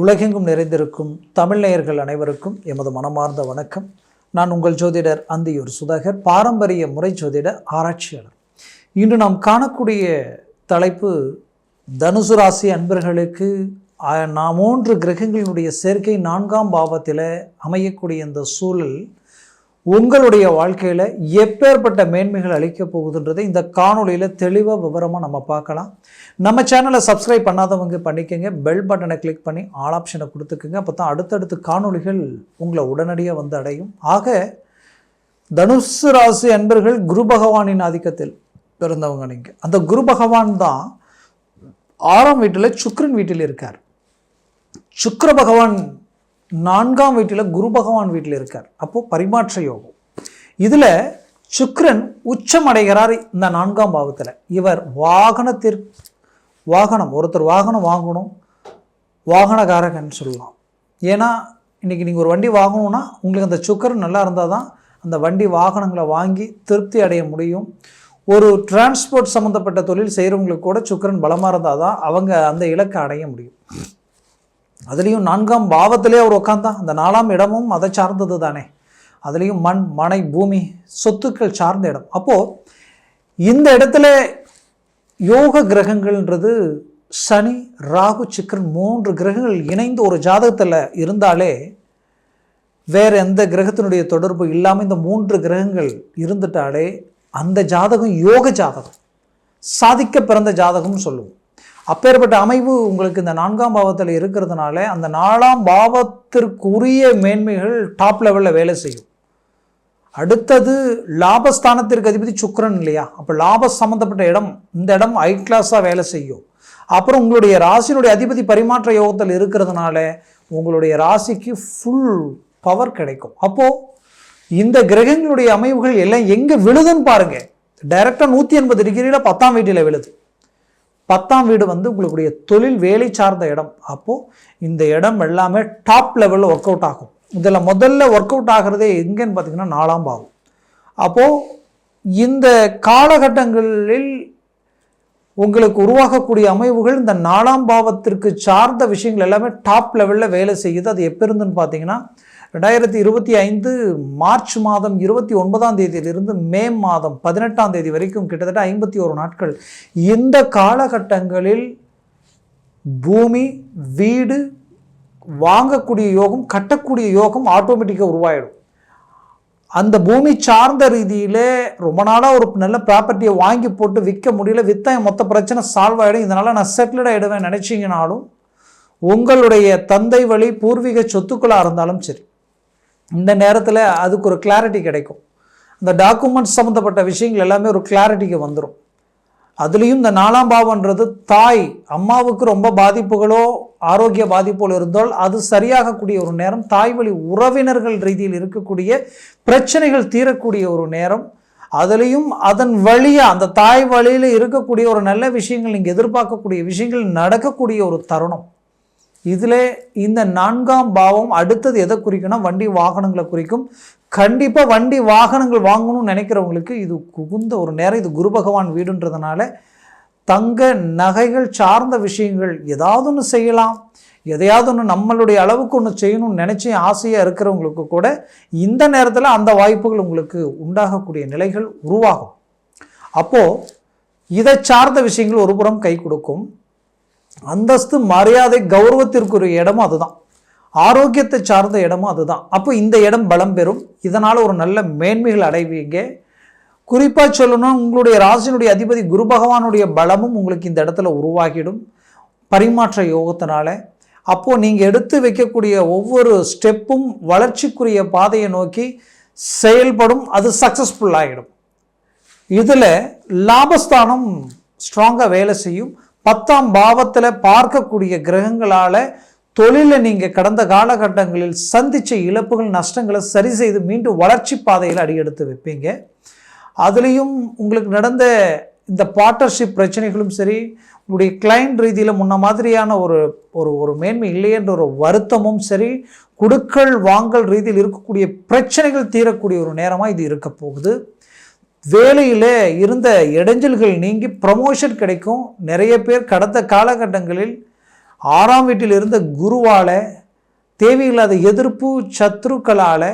உலகெங்கும் நிறைந்திருக்கும் தமிழ் நேயர்கள் அனைவருக்கும் எமது மனமார்ந்த வணக்கம். நான் உங்கள் ஜோதிடர் அந்தியூர் சுதாகர், பாரம்பரிய முறை ஜோதிட ஆராய்ச்சியாளர். இன்று நாம் காணக்கூடிய தலைப்பு தனுசு ராசி அன்பர்களுக்கு 3 கிரகங்களினுடைய சேர்க்கை 4ஆம் பாவத்தில் அமையக்கூடிய இந்த சூழல் உங்களுடைய வாழ்க்கையில் எப்பேற்பட்ட மேன்மைகள் அளிக்க போகுதுன்றதை இந்த காணொலியில் தெளிவாக விவரமாக நம்ம பார்க்கலாம். நம்ம சேனலை சப்ஸ்கிரைப் பண்ணாதவங்க பண்ணிக்கோங்க, பெல் பட்டனை கிளிக் பண்ணி ஆல் ஆப்ஷனை கொடுத்துக்குங்க. அப்போ தான் அடுத்தடுத்து காணொலிகள் உங்களை உடனடியாக வந்து அடையும். ஆக தனுசு ராசி அன்பர்கள் குரு பகவானின் ஆதிக்கத்தில் பிறந்தவங்க. நீங்கள் அந்த குரு பகவான் தான் 6ஆம் வீட்டில் சுக்கிரன் வீட்டில் இருக்கார். சுக்கிர பகவான் 4ஆம் வீட்டில் குரு பகவான் வீட்டில் இருக்கார். அப்போது பரிமாற்ற யோகம். இதில் சுக்கிரன் உச்சம் அடைகிறார் இந்த 4ஆம் பாவத்தில். இவர் ஒருத்தர் வாகனம் வாங்கணும், வாகனக்காரகன்னு சொல்லலாம். ஏன்னா இன்றைக்கி நீங்கள் ஒரு வண்டி வாங்கணுன்னா உங்களுக்கு அந்த சுக்கிரன் நல்லா இருந்தால் தான் அந்த வண்டி வாகனங்களை வாங்கி திருப்தி அடைய முடியும். ஒரு டிரான்ஸ்போர்ட் சம்மந்தப்பட்ட தொழில் செய்கிறவங்களுக்கு கூட சுக்கிரன் பலமாக இருந்தால் தான் அவங்க அந்த இலக்கை அடைய முடியும். அதுலேயும் 4ஆம் பாவத்திலே அவர் உட்காந்தா அந்த 4ஆம் இடமும் அதை சார்ந்தது தானே. அதுலேயும் மண், மனை, பூமி, சொத்துக்கள் சார்ந்த இடம். அப்போது இந்த இடத்துல யோக கிரகங்கள்ன்றது சனி, ராகு, சுக்கிரன் 3 கிரகங்கள் இணைந்து ஒரு ஜாதகத்தில் இருந்தாலே, வேறு எந்த கிரகத்தினுடைய தொடர்பு இல்லாமல் இந்த 3 கிரகங்கள் இருந்துட்டாலே அந்த ஜாதகம் யோக ஜாதகம், சாதிக்க பிறந்த ஜாதகம்னு சொல்லுவோம். அப்பேற்பட்ட அமைவு உங்களுக்கு இந்த 4ஆம் பாவத்தில் இருக்கிறதுனால அந்த 4ஆம் பாவத்திற்குரிய மேன்மைகள் டாப் லெவலில் வேலை செய்யும். அடுத்தது லாபஸ்தானத்திற்கு அதிபதி சுக்கிரன் இல்லையா, அப்போ லாப சம்மந்தப்பட்ட இடம், இந்த இடம் ஹை கிளாஸாக வேலை செய்யும். அப்புறம் உங்களுடைய ராசியினுடைய அதிபதி பரிமாற்ற யோகத்தில் இருக்கிறதுனால உங்களுடைய ராசிக்கு ஃபுல் பவர் கிடைக்கும். அப்போது இந்த கிரகங்களுடைய அமைவுகள் எல்லாம் எங்கே விழுதுன்னு பாருங்கள். டைரெக்டாக 180 டிகிரியில் 10ஆம் வீட்டில் விழுது. 10ஆம் வீடு உங்களுடைய தொழில் வேலை சார்ந்த இடம். அப்போது இந்த இடம் எல்லாமே டாப் லெவலில் ஒர்க் அவுட் ஆகும். இதில் முதல்ல ஒர்க் அவுட் ஆகிறதே எங்கேன்னு பார்த்தீங்கன்னா 4ஆம் பாவம். அப்போது இந்த காலகட்டங்களில் உங்களுக்கு உருவாகக்கூடிய அமைவுகள் இந்த 4ஆம் பாவத்திற்கு சார்ந்த விஷயங்கள் எல்லாமே டாப் லெவலில் வேலை செய்யுது. அது எப்போ இருந்துன்னு பார்த்தீங்கன்னா 2025 மார்ச் மாதம் 29ஆம் தேதியிலிருந்து மே மாதம் 18ஆம் தேதி வரைக்கும் கிட்டத்தட்ட 51 நாட்கள். இந்த காலகட்டங்களில் பூமி, வீடு வாங்கக்கூடிய யோகம், கட்டக்கூடிய யோகம் ஆட்டோமேட்டிக்காக உருவாயிடும். அந்த பூமி சார்ந்த ரீதியில் ரொம்ப நாளாக ஒரு நல்ல ப்ராப்பர்ட்டியை வாங்கி போட்டு விற்க முடியல, விற்றா மொத்த பிரச்சனை சால்வ் ஆகிடும், இதனால் நான் செட்டில்ட் ஆகிடுவேன் நினச்சிங்கனாலும் உங்களுடைய தந்தை வழி பூர்வீக சொத்துக்களாக இருந்தாலும் சரி, இந்த நேரத்தில் அதுக்கு ஒரு கிளாரிட்டி கிடைக்கும். அந்த டாக்குமெண்ட்ஸ் சம்மந்தப்பட்ட விஷயங்கள் எல்லாமே ஒரு கிளாரிட்டிக்கு வந்துடும். அதுலேயும் இந்த 4ஆம் பாவம்ன்றது தாய், அம்மாவுக்கு ரொம்ப பாதிப்புகளோ ஆரோக்கிய பாதிப்புகளோ இருந்தால் அது சரியாகக்கூடிய ஒரு நேரம். தாய் வழி உறவினர்கள் ரீதியில் இருக்கக்கூடிய பிரச்சனைகள் தீரக்கூடிய ஒரு நேரம். அதுலேயும் அதன் வழியாக அந்த தாய் வழியில் இருக்கக்கூடிய ஒரு நல்ல விஷயங்கள், நீங்கள் எதிர்பார்க்கக்கூடிய விஷயங்கள் நடக்கக்கூடிய ஒரு தருணம். இதில் இந்த 4ஆம் பாவம் அடுத்தது எதை குறிக்கும்னா வண்டி வாகனங்களை குறிக்கும். கண்டிப்பாக வண்டி வாகனங்கள் வாங்கணும்னு நினைக்கிறவங்களுக்கு இது குகுந்த ஒரு நேரம். இது குரு பகவான் வீடுன்றதுனால தங்க நகைகள் சார்ந்த விஷயங்கள் ஏதாவது ஒன்று செய்யலாம், எதையாவது ஒன்று நம்மளுடைய அளவுக்கு ஒன்று செய்யணும்னு நினச்சி ஆசையாக இருக்கிறவங்களுக்கு கூட இந்த நேரத்தில் அந்த வாய்ப்புகள் உங்களுக்கு உண்டாகக்கூடிய நிலைகள் உருவாகும். அப்போது இதை சார்ந்த விஷயங்கள் ஒரு புறம் கை கொடுக்கும். அந்தஸ்து, மரியாதை, கௌரவத்திற்குரிய இடமும் அதுதான். ஆரோக்கியத்தை சார்ந்த இடமும் அதுதான். அப்போ இந்த இடம் பலம் பெறும். இதனால் ஒரு நல்ல மேன்மைகள் அடைவீங்க. குறிப்பாக சொல்லணும், உங்களுடைய ராசியினுடைய அதிபதி குரு பகவானுடைய பலமும் உங்களுக்கு இந்த இடத்துல உருவாகிடும் பரிமாற்ற யோகத்தினால. அப்போது நீங்கள் எடுத்து வைக்கக்கூடிய ஒவ்வொரு ஸ்டெப்பும் வளர்ச்சிக்குரிய பாதையை நோக்கி செயல்படும். அது சக்ஸஸ்ஃபுல் ஆகிடும். இதில் லாபஸ்தானம் ஸ்ட்ராங்காக வேலை செய்யும். 10ஆம் பாவத்தில் பார்க்கக்கூடிய கிரகங்களால் தொழிலில் நீங்கள் கடந்த காலகட்டங்களில் சந்தித்த இழப்புகள், நஷ்டங்களை சரி செய்து மீண்டும் வளர்ச்சி பாதையில் அடியெடுத்து வைப்பீங்க. அதுலேயும் உங்களுக்கு நடந்த இந்த பார்ட்னர்ஷிப் பிரச்சனைகளும் சரி, உங்களுடைய கிளைண்ட் ரீதியில் முன்ன மாதிரியான ஒரு மேன்மை இல்லையென்ற ஒரு வருத்தமும் சரி, குடுக்கல் வாங்கல் ரீதியில் இருக்கக்கூடிய பிரச்சனைகள் தீரக்கூடிய ஒரு நேரமாக இது இருக்க போகுது. வேலையில் இருந்த இடைஞ்சல்கள் நீங்கி ப்ரமோஷன் கிடைக்கும். நிறைய பேர் கடந்த காலகட்டங்களில் 6ஆம் வீட்டில் இருந்த குருவால் தேவையில்லாத எதிர்ப்பு சத்ருக்களால்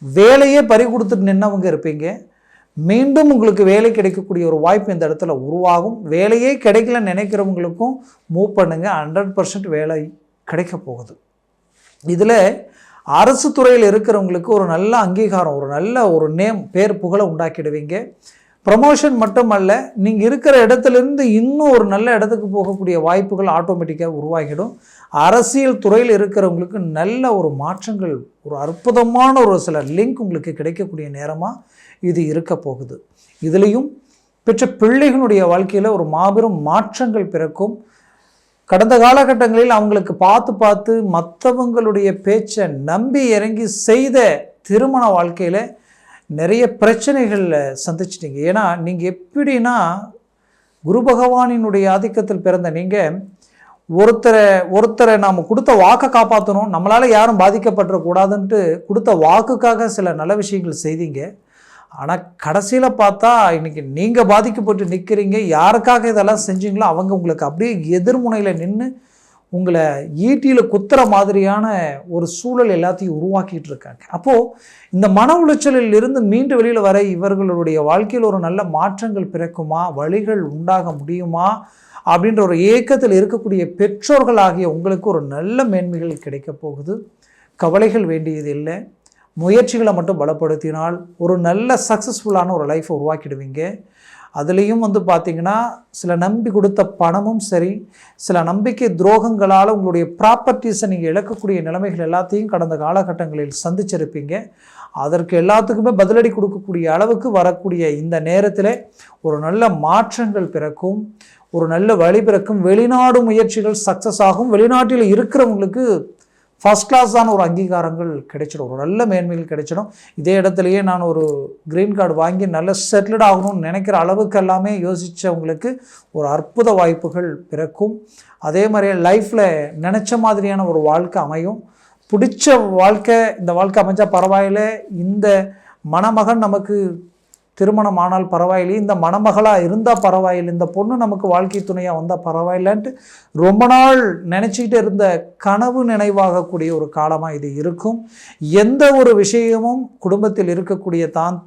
வேலையே பறி கொடுத்துட்டு நின்னவங்க இருப்பீங்க. மீண்டும் உங்களுக்கு வேலை கிடைக்கக்கூடிய ஒரு வாய்ப்பு இந்த இடத்துல உருவாகும். வேலையே கிடைக்கலன்னு நினைக்கிறவங்களுக்கும் மூவ் பண்ணுங்கள், 100% வேலை கிடைக்க போகுது. இதில் அரசு துறையில் இருக்கிறவங்களுக்கு ஒரு நல்ல அங்கீகாரம், ஒரு நல்ல ஒரு நேம், பேர் புகழை உண்டாக்கிடுவீங்க. ப்ரமோஷன் மட்டுமல்ல, நீங்கள் இருக்கிற இடத்துலேருந்து இன்னும் ஒரு நல்ல இடத்துக்கு போகக்கூடிய வாய்ப்புகள் ஆட்டோமேட்டிக்காக உருவாகிடும். அரசியல் துறையில் இருக்கிறவங்களுக்கு நல்ல ஒரு மாற்றங்கள், ஒரு அற்புதமான ஒரு சில லிங்க் உங்களுக்கு கிடைக்கக்கூடிய நேரமாக இது இருக்க போகுது. இதுலேயும் பெற்ற பிள்ளைகளுடைய வாழ்க்கையில் ஒரு மாபெரும் மாற்றங்கள் பிறக்கும். கடந்த காலகட்டங்களில் அவங்களுக்கு பார்த்து மற்றவங்களுடைய பேச்சை நம்பி இறங்கி செய்த திருமண வாழ்க்கையில் நிறைய பிரச்சனைகளில் சந்திச்சிட்டிங்க. ஏன்னா நீங்கள் எப்படின்னா குரு பகவானினுடைய ஆதிக்கத்தில் பிறந்த நீங்கள் ஒருத்தரை நாம் கொடுத்த வாக்கை காப்பாற்றணும், நம்மளால் யாரும் பாதிக்கப்பட்டுறக்கூடாதுன்ட்டு கொடுத்த வாக்குக்காக சில நல்ல விஷயங்கள் செய்தீங்க. ஆனால் கடைசியில் பார்த்தா இன்றைக்கி நீங்கள் பாதிக்கப்பட்டு நிற்கிறீங்க. யாருக்காக இதெல்லாம் செஞ்சீங்களோ அவங்க உங்களுக்கு அப்படியே எதிர்முனையில் நின்று உங்களை ஈட்டியில் குத்துற மாதிரியான ஒரு சூழல் எல்லாத்தையும் உருவாக்கிட்டு இருக்காங்க. அப்போது இந்த மன உளைச்சலில் இருந்து மீண்டு வெளியில் வர இவர்களுடைய வாழ்க்கையில் ஒரு நல்ல மாற்றங்கள் பிறக்குமா, வழிகள் உண்டாக முடியுமா அப்படின்ற ஒரு ஏக்கத்தில் இருக்கக்கூடிய பெற்றோர்கள் ஆகிய உங்களுக்கு ஒரு நல்ல மேன்மைகள் கிடைக்க போகுது. கவலைகள் வேண்டியது இல்லை. முயற்சிகளை மட்டும் பலப்படுத்தினால் ஒரு நல்ல சக்ஸஸ்ஃபுல்லான ஒரு லைஃப்பை உருவாக்கிடுவீங்க. அதுலேயும் பார்த்திங்கன்னா சில நம்பி கொடுத்த பணமும் சரி, சில நம்பிக்கை துரோகங்களால் உங்களுடைய ப்ராப்பர்ட்டிஸை நீங்கள் இழக்கக்கூடிய நிலைமைகள் எல்லாத்தையும் கடந்த காலகட்டங்களில் சந்திச்சிருப்பீங்க. அதற்கு எல்லாத்துக்குமே பதிலடி கொடுக்கக்கூடிய அளவுக்கு வரக்கூடிய இந்த நேரத்தில் ஒரு நல்ல மாற்றங்கள் பிறக்கும், ஒரு நல்ல வழி பிறக்கும். வெளிநாடு முயற்சிகள் சக்ஸஸ் ஆகும். வெளிநாட்டில் இருக்கிறவங்களுக்கு ஃபஸ்ட் கிளாஸான ஒரு அங்கீகாரங்கள் கிடைச்சிடும், ஒரு நல்ல மேன்மைகள் கிடைச்சிடும். இதே இடத்துலையே நான் ஒரு க்ரீன் கார்டு வாங்கி நல்ல செட்டில்டு ஆகணும்னு நினைக்கிற அளவுக்கு எல்லாமே யோசித்தவங்களுக்கு ஒரு அற்புத வாய்ப்புகள் பிறக்கும். அதே மாதிரி லைஃப்பில் நினச்ச மாதிரியான ஒரு வாழ்க்கை அமையும். பிடிச்ச வாழ்க்கை, இந்த வாழ்க்கை அமைஞ்சால் பரவாயில்லை, இந்த மணமகன் நமக்கு திருமணம் ஆனால் பரவாயில்லை, இந்த மணமகளாக இருந்தால் பரவாயில்லை, இந்த பொண்ணு நமக்கு வாழ்க்கை துணையாக வந்தால் பரவாயில்லைன்ட்டு ரொம்ப நாள் நினச்சிக்கிட்டு இருந்த கனவு நினைவாகக்கூடிய ஒரு காலமாக இது இருக்கும். எந்த ஒரு விஷயமும் குடும்பத்தில் இருக்கக்கூடிய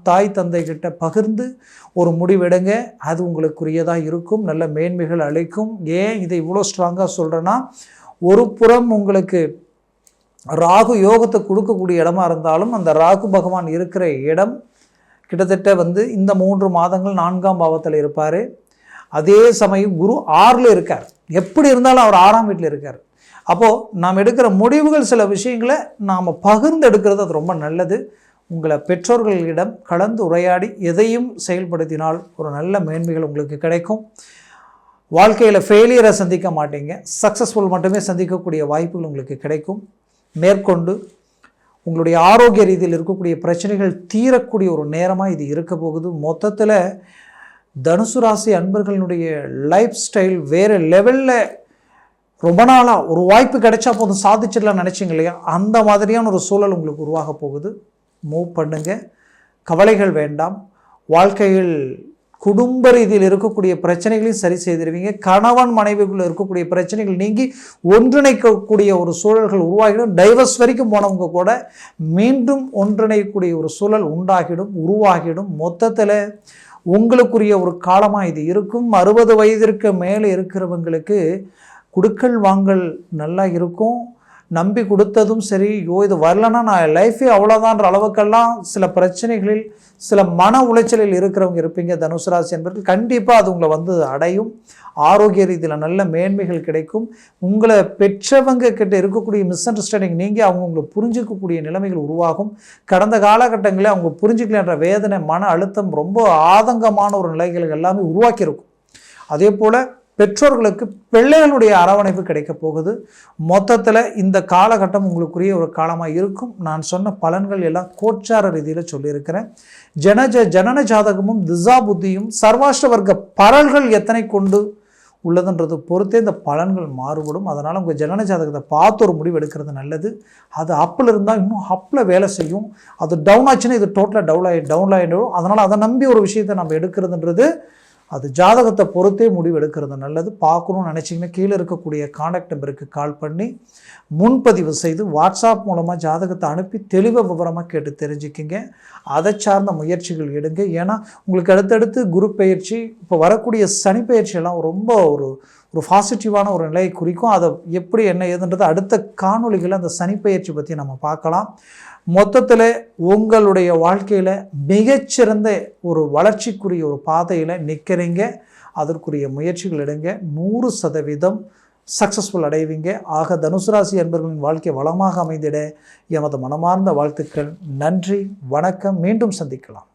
தாய் தந்தை கிட்ட பகிர்ந்து ஒரு முடிவெடுங்க, அது உங்களுக்குரியதாக இருக்கும், நல்ல மேன்மைகள் அளிக்கும். ஏன் இதை இவ்வளோ ஸ்ட்ராங்காக சொல்கிறேன்னா, ஒரு புறம் உங்களுக்கு ராகு யோகத்தை கொடுக்கக்கூடிய இடமா இருந்தாலும் அந்த ராகு பகவான் இருக்கிற இடம் கிட்டத்தட்ட இந்த 3 மாதங்கள் 4ஆம் பாவத்தில் இருப்பார். அதே சமயம் குரு 6ல் இருக்கார். எப்படி இருந்தாலும் அவர் 6ஆம் வீட்டில் இருக்கார். அப்போது நாம் எடுக்கிற முடிவுகள், சில விஷயங்களை நாம் பகிர்ந்து எடுக்கிறது அது ரொம்ப நல்லது. உங்களை பெற்றோர்களிடம் கலந்து உரையாடி எதையும் செயல்படுத்தினால் ஒரு நல்ல மேன்மைகள் உங்களுக்கு கிடைக்கும். வாழ்க்கையில் ஃபெயிலியரை சந்திக்க மாட்டீங்க, சக்ஸஸ்ஃபுல் மட்டுமே சந்திக்கக்கூடிய வாய்ப்புகள் உங்களுக்கு கிடைக்கும். மேற்கொண்டு உங்களுடைய ஆரோக்கிய ரீதியில் இருக்கக்கூடிய பிரச்சனைகள் தீரக்கூடிய ஒரு நேரமாக இது இருக்க போகுது. மொத்தத்தில் தனுசு ராசி அன்பர்களுடைய லைஃப் ஸ்டைல் வேறு லெவலில் ரொம்ப நாளாக ஒரு வாய்ப்பு கிடைச்சா போதும் சாதிச்சிடலாம் நினச்சிங்க இல்லையா, அந்த மாதிரியான ஒரு சூழல் உங்களுக்கு உருவாக போகுது. மூவ் பண்ணுங்கள், கவலைகள் வேண்டாம். வாழ்க்கையில் குடும்ப ரீதியில் இருக்கக்கூடிய பிரச்சனைகளையும் சரி செய்திருவீங்க. கணவன் மனைவிக்குள்ளே இருக்கக்கூடிய பிரச்சனைகள் நீங்கி ஒன்றிணைக்கக்கூடிய ஒரு சூழல்கள் உருவாகிடும். டைவர்ஸ் வரைக்கும் போனவங்க கூட மீண்டும் ஒன்றிணைக்கக்கூடிய ஒரு சூழல் உருவாகிடும். மொத்தத்தில் உங்களுக்குரிய ஒரு காலமாக இது இருக்கும். 60 வயதிற்கு மேலே இருக்கிறவங்களுக்கு குடுக்கல் வாங்கல் நல்லா இருக்கும். நம்பி கொடுத்ததும் சரி, இது வரலன்னா நான் லைஃபே அவ்வளோதான்ற அளவுக்கெல்லாம் சில பிரச்சனைகளில், சில மன உளைச்சலில் இருக்கிறவங்க இருப்பீங்க. தனுசு ராசி என்பவர்கள் கண்டிப்பாக அது உங்களை அடையும். ஆரோக்கிய ரீதியில் நல்ல மேன்மைகள் கிடைக்கும். உங்களை பெற்றவங்க கிட்ட இருக்கக்கூடிய மிஸ் அண்டர்ஸ்டாண்டிங் நீங்கள் உங்களை புரிஞ்சிக்கக்கூடிய நிலைமைகள் உருவாகும். கடந்த காலகட்டங்களில் அவங்க புரிஞ்சிக்கலன்ற வேதனை, மன அழுத்தம், ரொம்ப ஆதங்கமான ஒரு நிலைகள் எல்லாமே உருவாக்கியிருக்கும். அதே போல் பெற்றோர்களுக்கு பிள்ளைகளுடைய அரவணைப்பு கிடைக்க போகுது. மொத்தத்தில் இந்த காலகட்டம் உங்களுக்குரிய ஒரு காலமாக இருக்கும். நான் சொன்ன பலன்கள் எல்லாம் கோச்சார ரீதியில் சொல்லியிருக்கிறேன். ஜனன ஜாதகமும் திசா புத்தியும் சர்வாஷ்ட வர்க்க பலன்கள் எத்தனை கொண்டு உள்ளதுன்றது பொறுத்தே இந்த பலன்கள் மாறுபடும். அதனால் உங்கள் ஜனன ஜாதகத்தை பார்த்து ஒரு முடிவு எடுக்கிறது நல்லது. அது அப்பில் இருந்தால் இன்னும் அப்பில் வேலை செய்யும். அது டவுன் ஆச்சுன்னா இது டோட்டலாக டவுன் ஆகிடும். அதனால் அதை நம்பி ஒரு விஷயத்தை நம்ம எடுக்கிறதுன்றது அது ஜாதகத்தை பொறுத்தே முடிவு எடுக்கிறது நல்லது. பார்க்கணும்னு நினச்சிங்கன்னா கீழே இருக்கக்கூடிய கான்டாக்ட் நம்பருக்கு கால் பண்ணி முன்பதிவு செய்து வாட்ஸ்அப் மூலமாக ஜாதகத்தை அனுப்பி தெளிவாக விவரமாக கேட்டு தெரிஞ்சுக்கிங்க. அதை சார்ந்த முயற்சிகள் எடுங்க. ஏன்னா உங்களுக்கு அடுத்தடுத்து குரு பயிற்சி, இப்போ வரக்கூடிய சனி பயிற்சியெல்லாம் ரொம்ப ஒரு பாசிட்டிவான ஒரு நிலையை குறிக்கும். அதை எப்படி என்ன ஏதுன்றது அடுத்த காணொளிகளை அந்த சனி பயிற்சி பற்றி நம்ம பார்க்கலாம். மொத்தத்தில் உங்களுடைய வாழ்க்கையில் மிகச்சிறந்த ஒரு வளர்ச்சிக்குரிய ஒரு பாதையில் நிற்கிறீங்க. அதற்குரிய முயற்சிகள் எடுங்க. 100% சக்ஸஸ்ஃபுல் அடைவீங்க. ஆக தனுசு ராசி அன்பர்களின் வாழ்க்கை வளமாக அமைந்திட எமது மனமார்ந்த வாழ்த்துக்கள். நன்றி, வணக்கம். மீண்டும் சந்திக்கலாம்.